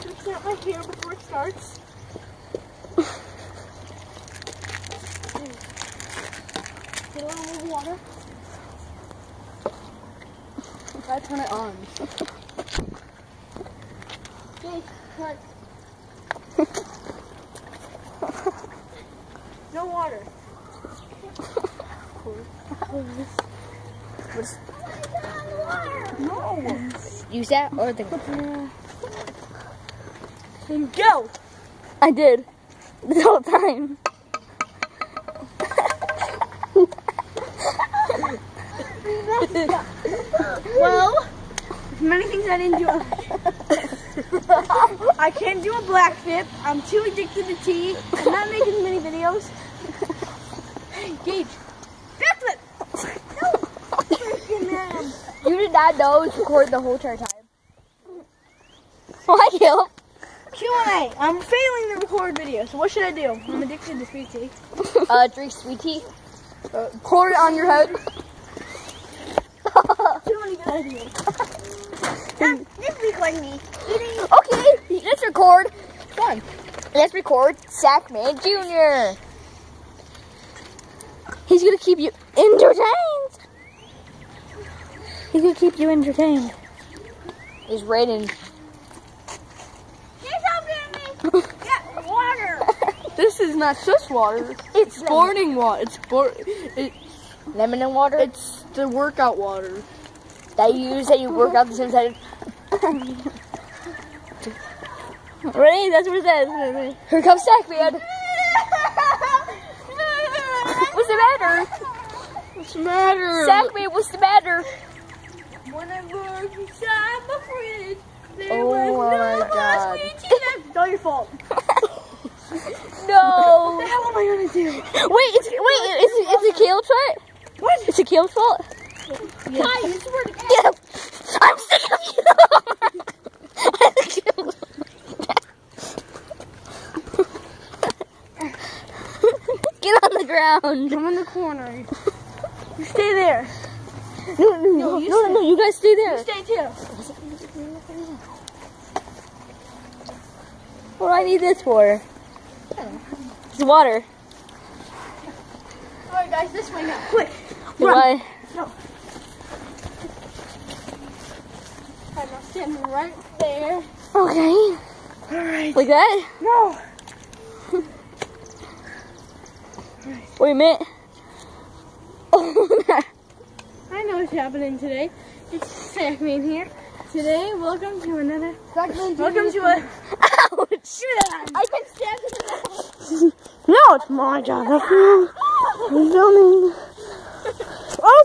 Fix out my hair before it starts. Get a little more water. Gotta turn it on. Okay, cut. No water. No. Use that or the. Then go. I did the whole time. Well, many things I didn't do. I can't do a black flip. I'm too addicted to tea. I'm not making many videos. Gage, backflip. No, freaking man. You did not know it was recorded the whole entire time. Why, Caleb? Q&A. I'm failing to record videos. So what should I do? I'm addicted to sweet tea. Drink sweet tea. Pour it on your head. Too many good ideas. Just record me. Okay, let's record. Come on. Let's record Sackman Jr. He's gonna keep you entertained. He's gonna keep you entertained. It's raining. Get water. This is not just water. It's sporting water. It's Lemon and water? It's the workout water. That you use that you work out the same side. Ready? That's what it says. Here comes Sackman. What's the matter? What's the matter? Sackman, what's the matter? When I look inside my fridge, there Oh was my no more God. sweet tea left. It's all your fault. No. What the hell am I gonna do? Wait, it's a Caleb's fault? What? It's a Caleb's fault? Yeah. Kai, you swear to God. Yeah. I'm sick of you. Get on the ground. I'm in the corner. You stay there. No, you guys stay there. You stay too. What do I need this for? It's water. Alright guys, this way now. Quick. Why? No. I'm now standing right there. Okay. Alright. Like that? No. Wait a minute. I know what's happening today. It's Sackman here. Today, welcome to another. Welcome to a. Ouch! Give me that. I can stand in the No, it's my job. I'm filming. Oh!